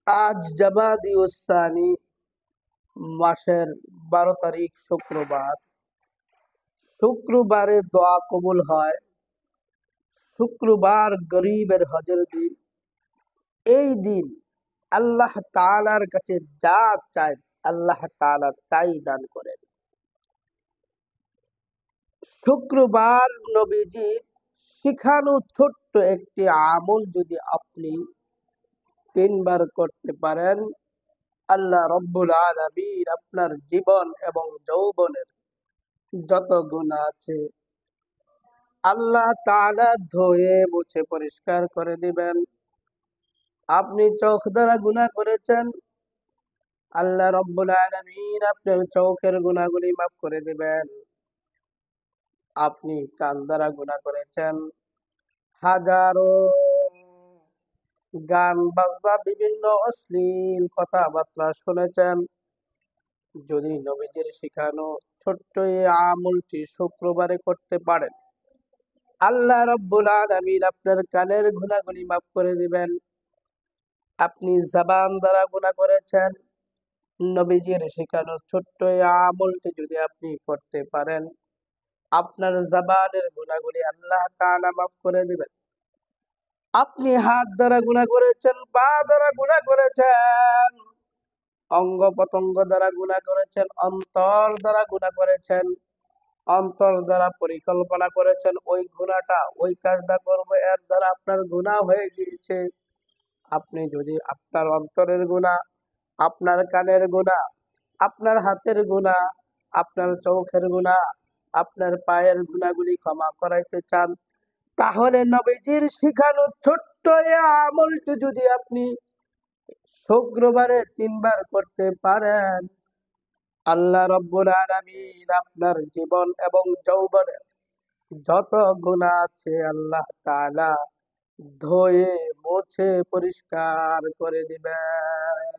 আজ জামাদি উসানি মাসের 12 তারিখ শুক্রবার। শুক্রবারে দোয়া কবুল হয়। শুক্রবার গরিবের হজের দিন। এই দিন আল্লাহ তাআলার কাছে যা চায় আল্লাহ তাআলা তাই দান করেন। শুক্রবার নবীজির শিখানো ছোট্ট একটি আমল যদি আপনি 3 বার করতে পারেন, আল্লাহ রব্বুল আলামিন আপনার জীবন এবং যৌবনের যত গুনাহ আছে আল্লাহ তাআলা ধুয়ে মুছে পরিষ্কার করে দিবেন। আপনি চোখ দ্বারা গুনাহ করেছেন, আল্লাহ রব্বুল আলামিন আপনার চোখের গুনাহগুলি মাফ করে দিবেন। আপনি কান দ্বারা গুনাহ করেছেন, হাজারো গান বাজনা বিভিন্ন অশ্লীল কথাবার্তা শুনেছেন, যদি নবীজির শিখানো ছোট্ট এই আমলটি শুক্রবারে করতে পারেন, আল্লাহ রব্বুল আলামিন আপনার কানের গুনাহগুলি মাফ করে দিবেন। আপনি জবান দ্বারা গুনাহ করেছেন, নবীজির শেখানো ছোট্ট এই আমলটি যদি আপনি করতে পারেন, আপনার জবানের গুনাহগুলি আল্লাহ তাআলা মাফ করে দিবেন। আপনি হাত দ্বারা গুনাহ করেছেন, পা দ্বারা গুনাহ করেছেন, অঙ্গ প্রত্যঙ্গ দ্বারা গুনাহ করেছেন, অন্তর দ্বারা গুনাহ করেছেন, অন্তর দ্বারা পরিকল্পনা করেছেন ওই গুনাহটা ওই কাজটা করবো, এর দ্বারা আপনার গুনাহ হয়ে গিয়েছে। আপনি যদি আপনার অন্তরের গুনাহ, আপনার কানের গুনাহ, আপনার হাতের গুনাহ, আপনার চোখের গুনাহ, আপনার পায়ের গুনাহগুলি ক্ষমা করাইতে চান, তাহলে নবীজির শিখানো ছোট্ট এই আমলটি যদি আপনি শুক্রবারে 3 বার করতে পারেন, আল্লাহ রব্বুল আলামিন আপনার জীবন এবং যৌবনের যত গুনাহ আছে আল্লাহ তাআলা ধুয়ে মুছে পরিষ্কার করে দিবেন।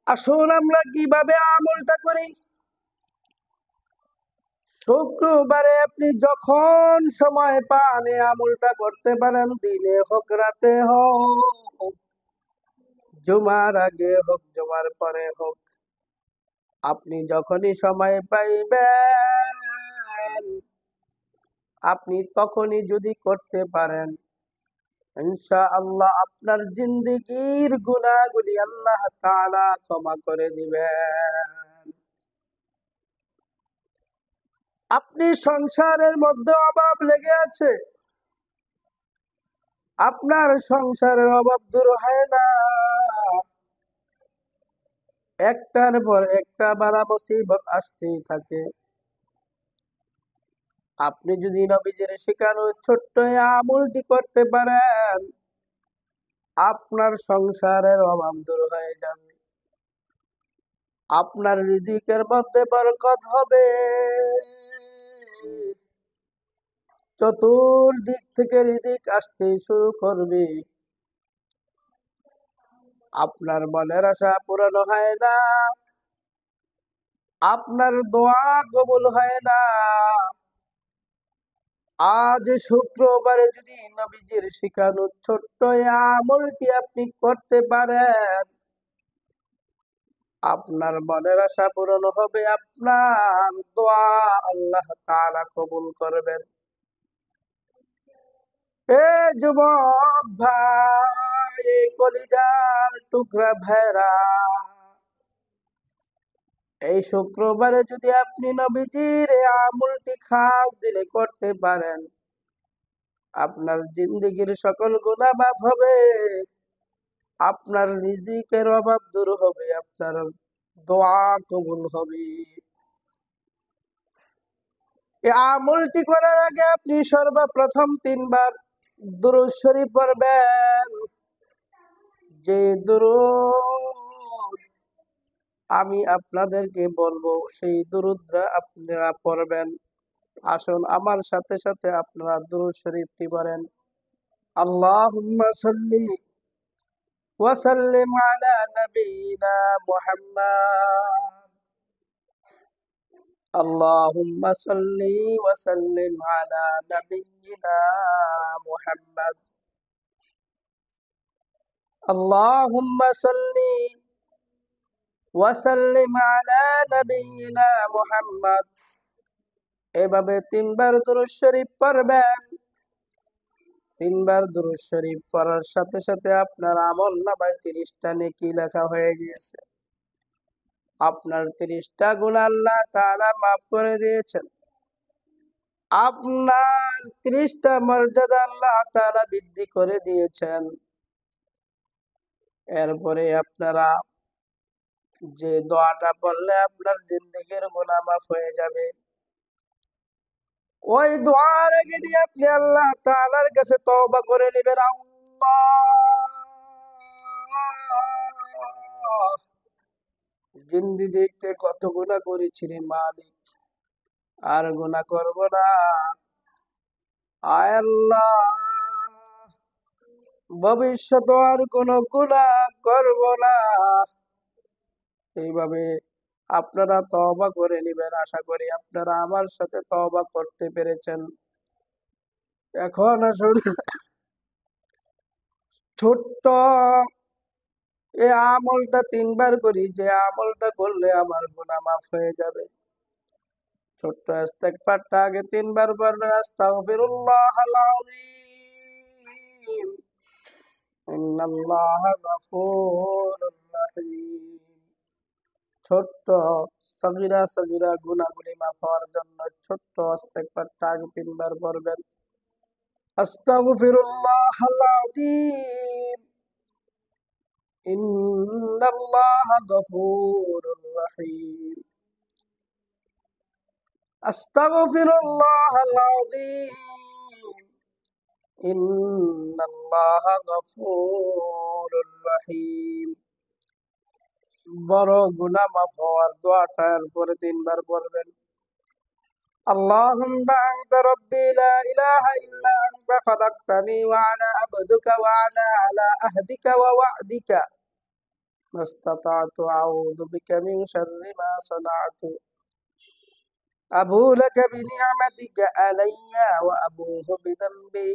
আসুন আমরা কিভাবে আমলটা করি। শুক্রবারে আপনি যখন সময় পান এই আমলটা করতে পারেন, দিনে হোক রাতে হোক, জুমার আগে হোক জুমার পরে হোক, আপনি যখনই সময় পাইবেন আপনি তখনই যদি করতে পারেন, ইনশাআল্লাহ আপনার জিন্দেগীর গুনাহগুলি আল্লাহ তাআলা ক্ষমা করে দিবেন। আপনি সংসারের মধ্যে অভাব লেগে আছে, আপনার সংসারের অভাব দূর হয় না, একটার পর একটা বালা মুসিবত আসতেই থাকে। আপনি যদি নবীজির শেখানো ছোট্ট এই আমলটি করতে পারেন, আপনার সংসারের অভাব দূর হয়ে যাবে, আপনার রিজিকের মধ্যে বরকত হবে, চতুর্দিক থেকে রিজিক আসতে শুরু করবে। আপনার মনের আশা পূরণ হয় না, আপনার দোয়া কবুল হয় না। আজ শুক্রবারে যদি নবীজির শিখানো ছোট্ট এই আমলটি আপনি করতে পারেন, আপনার মনের আশা পূরণ হবে, আপনার দোয়া আল্লাহ তাআলা কবুল করবেন। এ যুবক ভাই, কলিজার টুকরা ভাইরা, এই শুক্রবারে যদি আপনি নবীজির এই আমলটি খাস দিলে করতে পারেন, আপনার জিন্দেগীর সকল গুনাহ মাফ হবে, আপনার রিজিকের অভাব দূর হবে, আপনার দোয়া কবুল হবে। এই আমলটি করার আগে আপনি সর্বপ্রথম 3 বার দুরূদ শরীফ পড়বেন। যে দুরূদ আমি আপনাদেরকে বলবো সেই দুরূদটা আপনারা পড়বেন। আসুন আমার সাথে সাথে আপনারা দুরূদ শরীফটি পড়েন। আল্লাহুম্মা সাল্লি ওয়া সাল্লিম আলা নাবিয়িনা মুহাম্মাদ। আল্লাহুম্মা সাল্লি ওয়া সাল্লিম আলা নাবিয়িনা মুহাম্মাদ। اللهم صل وسلم على نبينا মুহাম্মদ। এভাবে তিনবার দুরূদ শরীফ পড়বেন। তিনবার দুরূদ শরীফ পড়ার সাথে সাথে আপনার আমলনামায় 30টা নেকি লেখা হয়ে গিয়েছে। আপনার 30টা গুনাহ আল্লাহ তাআলা মাফ করে দিয়েছেন। আপনার 30টা মর্যাদা আল্লাহ তাআলা বৃদ্ধি করে দিয়েছেন। এরপরে আপনারা যে দোয়াটা বললে আপনার জিন্দেগীর গুনাহ মাফ হয়ে যাবে, ওই দোয়ার আগে দিয়ে আপনি আল্লাহ তাআলার কাছে তওবা করে নেবেন। আল্লাহ, জিন্দেগিতে কত গুনাহ করেছি রে মালিক, আর গুনাহ করব না। আয় আল্লাহ, ভবিষ্যতে আর কোনো গুনাহ করব না। এইভাবে আপনারা তওবা করে নেবেন। আশা করি আপনারা আমার সাথে তওবা করতে পেরেছেন। এখন আসুন, ছোট্ট এই আমলটা 3বার করি, যে আমলটা করলে আমার গুনাহ মাফ হয়ে যাবে। ছোট্ট ইস্তেগফারটা আগে 3বার পড়বেন। আস্তাগফিরুল্লাহাল আযীম, ইন্নাল্লাহা গফুরুর রহিম। ছোট্ট সগীরা সগীরা গুনাহগুলি মাফ হওয়ার জন্য ছোট্ট ইস্তেগফারটা আগে 3বার পড়বেন। আস্তাগফিরুল্লাহাল আযীম, ইন্নাল্লাহা গফুরুর রহিম। আস্তাগফিরুল্লাহাল আযীম, ইন্নাল্লাহা গফুরুর রহিম। বড় গুনাহ মাফ হওয়ার দোয়াটা এরপরে 3বার পড়বেন। আল্লাহুম্মা আনতা রাব্বি লা ইলাহা ইল্লা আনতা খালাকতানি ওয়া আনা আবদুকা ওয়া আনা আলা আহদিকা ওয়া ওয়া'দিকা মাস্তাতা'তু আউযু বিকা মিন শাররি মা সানা'তু আবু লাকা বিনি'মাতিকা আলাইয়া ওয়া আবুহু বিযামবি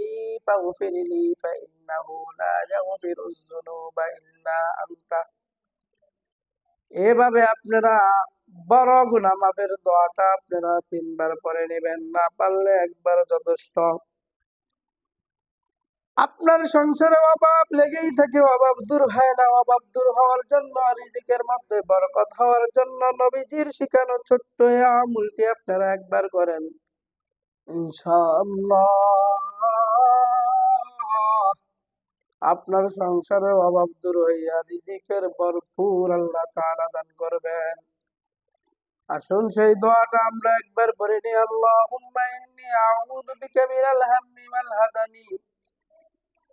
ফাগফিরলি ফাইন্নাহু লা ইয়াগফিরুয যুনুবা ইল্লা আনতা। এভাবে আপনারা বড় গুনাহ মাফের দোয়াটা আপনারা 3বার পড়ে নেবেন। না পারলে একবার যথেষ্ট। আপনার সংসারে অভাব লেগেই থাকে, অভাব দূর হয় না। অভাব দূর হওয়ার জন্য, রিজিকের মধ্যে বরকত হওয়ার জন্য নবীজির শিখানো ছোট্ট এই আমলটি আপনারা একবার করেন, ইনশাআল্লাহ আপনার সংসারের অভাব দূর হইয়া রিজিকের ভরপুর আল্লাহ তাআলা দান করবেন। আসুন সেই দোয়াটা আমরা একবার পড়ে নিই। আল্লাহুম্মা ইন্নী আউযু বিকা মিনাল হাম্মি ওয়াল হাযানি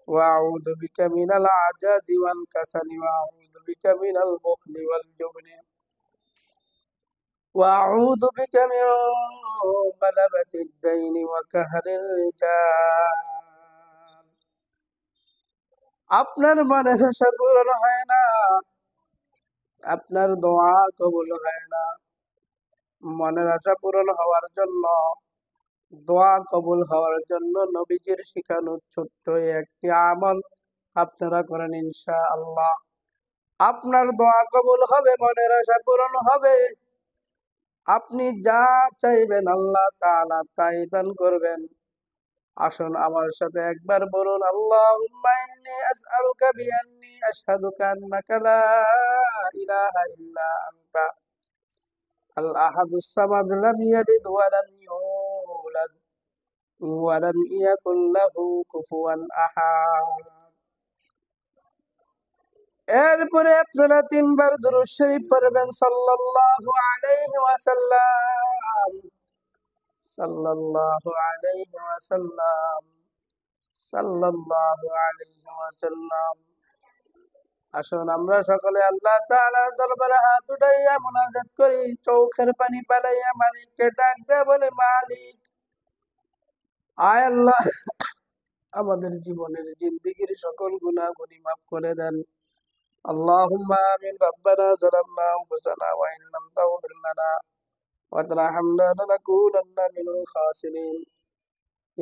ওয়া আউযু বিকা মিনাল আজাজি ওয়াল কাসালি ওয়া আউযু বিকা মিনাল বুখলি ওয়াল জুবনি ওয়া আউযু বিকা মিন গালাবাতিদ দাইনি ওয়া কাহরির রিজাল। আপনার মনের আশা পূরণ হয় না, আপনার দোয়া কবুল হয় না। মনের আশা পূরণ হওয়ার জন্য, দোয়া কবুল হওয়ার জন্য নবীজির শিখানো ছোট্ট একটি আমল আপনারা করেন, ইনশাআল্লাহ আপনার দোয়া কবুল হবে, মনের আশা পূরণ হবে। আপনি যা চাইবেন আল্লাহ তাআলা তাই দান করবেন। আসুন আমার সাথে একবার বলুন, আল্লাহুম্মা ইন্নী আসআলুকা বিআন্নী আশহাদুকা আন্নাকা লা ইলাহা ইল্লা আনতা আল আহাদুস সামাদ লাম ইয়ালিদ ওয়া লাম ইউলাদ ওয়া লাম ইয়াকুল লাহু কুফুয়ান আহাদ। এরপরে আপনারা 3বার দুরূদ শরীফ পড়বেন। সাল্লাল্লাহু আলাইহি ওয়াসাল্লাম, সাল্লাল্লাহু আলাইহি ওয়াসাল্লাম, সাল্লাল্লাহু আলাইহি ওয়াসাল্লাম। আসুন আমরা সকলে আল্লাহ তাআলার দরবারে হাত উঠাইয়া মুনাজাত করি, চোখের পানি পালাইয়া মালিককে ডাক দেয়া বলে, মালিক আয় আল্লাহ, আমাদের জীবনের জিন্দেগীর সকল গুনাহগুলি মাফ করে দেন। আল্লাহুম্মা আমিন। রব্বানা যালামনা আনফুসানা ওয়া ইন লাম তাগফির লানা ওয়া তারহামনা লানাকুনান্না মিনাল খাসিরিন।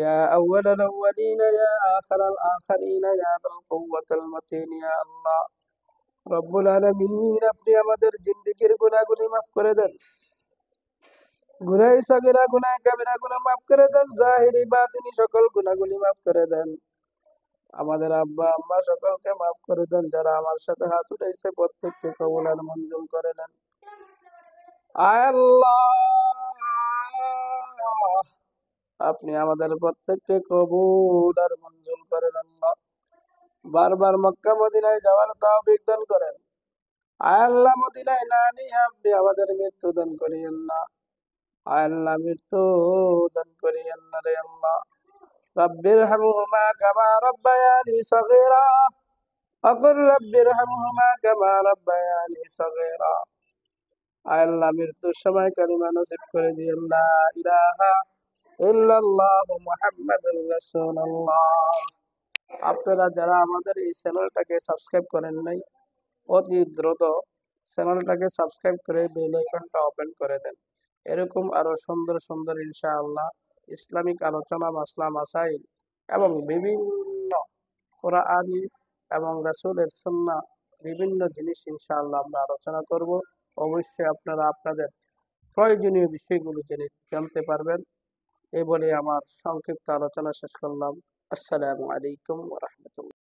يا أول الأولين يا آخر الآخرين يا ذا القوة المتين يا الله রব্বুল আলামিন, আপনি আমাদের জিন্দেগির গুনাহগুলি মাফ করে দেন। গুনাহ সাগীরা গুনাহ কাবীরা গুনাহ মাফ করে দেন। জাহিরি বাতিনি সকল গুনাহগুলি মাফ করে দেন। আমাদের আব্বা আম্মা সকলকে মাফ করে দেন। যারা আমার সাথে হাত উঠাইছে প্রত্যেককে কবুল আর মঞ্জুর করে নেন। আয় আল্লাহ, আপনি আমাদের প্রত্যেককে কবুল আর মঞ্জুর করেন। আল্লাহ, বারবার মক্কা মদিনায় যাওয়ার তৌফিক দান করেন। আয় আল্লাহ, মদিনায় না নিয়ে আপনি আমাদের মৃত্যু দান করিয়েন না। আয় আল্লাহ, মৃত্যু দান করিয়েন না রে আল্লাহ। রব্বির হামহুমা কামা রব্বায়ানি সগীরা وقل رب ارحمهما كما ربياني صغيرا। আয় আল্লাহ, মৃত্যুর সময় কালিমা নসিব করে দিয়েন, লা ইলাহা ইল্লাল্লাহু মুহাম্মাদুর রাসূলুল্লাহ। আপনারা যারা আমাদের এই চ্যানেলটাকে সাবস্ক্রাইব করেন নাই, অতি দ্রুত চ্যানেলটাকে সাবস্ক্রাইব করে বেল আইকনটা ওপেন করে দেন। এরকম আরো সুন্দর সুন্দর ইনশাআল্লাহ ইসলামিক আলোচনা, মাসলা মাসাইল এবং বিভিন্ন কোরআনী এবং রাসূলের সুন্নাহ বিভিন্ন জিনিস ইনশাআল্লাহ আমরা আলোচনা করব। অবশ্যই আপনারা আপনাদের প্রয়োজনীয় বিষয়গুলো জানতে পারবেন। এই বলে আমার সংক্ষিপ্ত আলোচনা শেষ করলাম। আসসালামু আলাইকুম ওয়া রাহমাতুল্লাহ।